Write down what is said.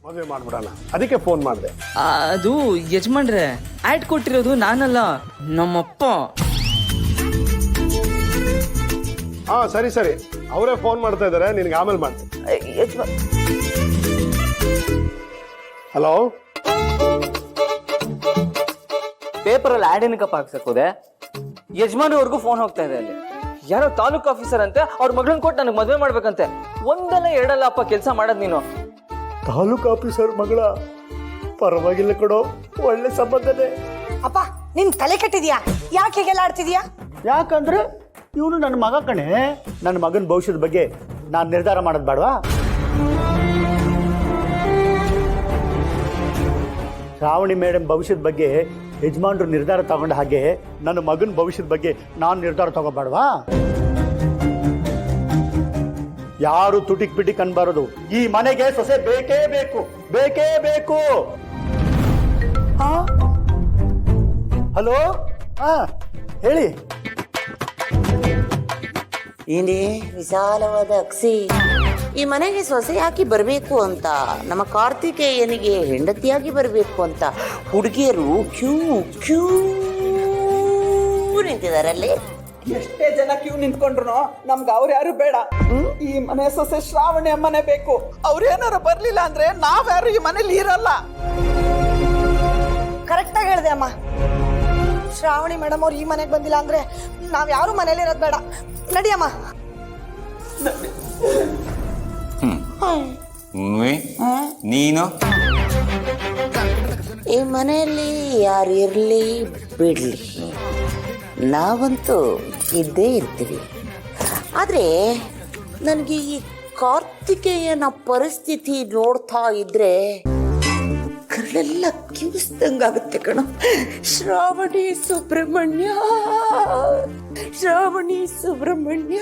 ಮದುವೆ ಮಾಡ್ಬಿಡೋಣ, ಅದಕ್ಕೆ ಫೋನ್ ಮಾಡಿದೆ. ಅದು ಯಜಮಾನ್ರೆ, ಆಡ್ ಕೊಟ್ಟಿರೋದು ನಾನಲ್ಲ, ನಮ್ಮಪ್ಪ. ಹಾ ಸರಿ ಸರಿ, ಅವರೇ ಫೋನ್ ಮಾಡ್ತಾ ಇದಾರೆ, ನಿನ್ಗೆ ಆಮೇಲೆ ಮಾಡ್ತೀನಿ. ಹಲೋ, ಪೇಪರಲ್ಲಿ ಆಡ್ ಏನಕ್ಕಪ್ಪ ಹಾಕ್ಸಕ್ಕೋದೆ? ಯಜಮಾನವ್ರಿಗೂ ಫೋನ್ ಹೋಗ್ತಾ ಇದೆ. ಅಲ್ಲಿ ಯಾರೋ ತಾಲೂಕ್ ಆಫೀಸರ್ ಅಂತೆ, ಅವ್ರ ಮಗಳನ್ನ ಕೊಟ್ಟು ನನಗೆ ಮದುವೆ ಮಾಡ್ಬೇಕಂತೆ. ಒಂದಲ್ಲ ಎರಡಲ್ಲ ಅಪ್ಪ ಕೆಲಸ ಮಾಡೋದ್ ನೀನು. ತಾಲೂಕು ಆಫೀಸರ್ ಮಗಳ? ಪರವಾಗಿಲ್ಲ ಕೊಡೋ, ಒಳ್ಳೆ ಸಂಬಂಧನೇ. ಅಪ್ಪ ನಿನ್ ತಲೆ ಕೆಟ್ಟಿದ್ಯಾ? ಯಾಕೆ ಹೀಗೆಲ್ಲ ಆಡ್ತಿದ್ಯಾ? ಯಾಕಂದ್ರೆ ಇವನು ನನ್ನ ಮಗ ಕಣೆ. ನನ್ನ ಮಗನ ಭವಿಷ್ಯದ ಬಗ್ಗೆ ನಾನು ನಿರ್ಧಾರ ಮಾಡೋದು ಬೇಡವಾ? ಶ್ರಾವಣಿ ಮೇಡಮ್ ಭವಿಷ್ಯದ ಬಗ್ಗೆ ಯಜಮಾನ್ರು ನಿರ್ಧಾರ ತಗೊಂಡ ಹಾಗೆ ನನ್ನ ಮಗನ ಭವಿಷ್ಯದ ಬಗ್ಗೆ ನಾನು ನಿರ್ಧಾರ ತಗೋಬೇಡವಾ? ಯಾರು ತುಟಿಕ್ ಪಿಟಿಕ್ ಅನ್ಬಾರದು. ಈ ಮನೆಗೆ ಸೊಸೆ ಬೇಕೇ ಬೇಕು, ಬೇಕೇ ಬೇಕು. ಹಲೋ, ಹೇಳಿ. ಏನೇ ವಿಶಾಲವಾದ ಅಕ್ಷಿ, ಈ ಮನೆಗೆ ಸೊಸೆಯಾಗಿ ಬರಬೇಕು ಅಂತ, ನಮ್ಮ ಕಾರ್ತಿಕೇಯನಿಗೆ ಹೆಂಡತಿಯಾಗಿ ಬರಬೇಕು ಅಂತ ಹುಡುಗಿಯರು ಕ್ಯೂ ಕ್ಯೂ ನಿಂತಿದಾರಲ್ಲಿ. ಎಷ್ಟೇ ಜನ ಕ್ಯೂ ನಿಂತ್ಕೊಂಡ್ರು ನಮ್ಗೆ ಅವ್ರು ಯಾರು ಬೇಡ. ಈ ಮನೆ ಸೊಸೆ ಶ್ರಾವಣಿ ಅಮ್ಮನೆ ಬೇಕು. ಅವ್ರೇನಾರು ಬರ್ಲಿಲ್ಲ ಅಂದ್ರೆ ನಾವ್ಯಾರು ಈ ಮನೇಲಿ ಇರಲ್ಲ. ಕರೆಕ್ಟಾಗಿ ಹೇಳಿದೆ ಅಮ್ಮ. ಶ್ರಾವಣಿ ಮೇಡಮ್ ಅವ್ರು ಈ ಮನೆಗೆ ಬಂದಿಲ್ಲ ಅಂದ್ರೆ ನಾವ್ ಯಾರು ಮನೇಲಿ ಇರೋದ್ ಬೇಡ. ನಡಿಯಮ್ಮ. ನೀನು ಈ ಮನೆಯಲ್ಲಿ ಯಾರು ಇರ್ಲಿ ಬಿಡ್ಲಿ, ನಾವಂತೂ ಇದ್ದೇ ಇರ್ತೀವಿ. ಆದ್ರೆ ನನಗೆ ಈ ಕಾರ್ತಿಕೇಯನ ಪರಿಸ್ಥಿತಿ ನೋಡ್ತಾ ಇದ್ರೆ ಕರಳೆಲ್ಲ ಕಿವಿಸ್ದಂಗಾಗುತ್ತೆ ಕಣ. ಶ್ರಾವಣಿ ಸುಬ್ರಹ್ಮಣ್ಯ, ಶ್ರಾವಣಿ ಸುಬ್ರಹ್ಮಣ್ಯ.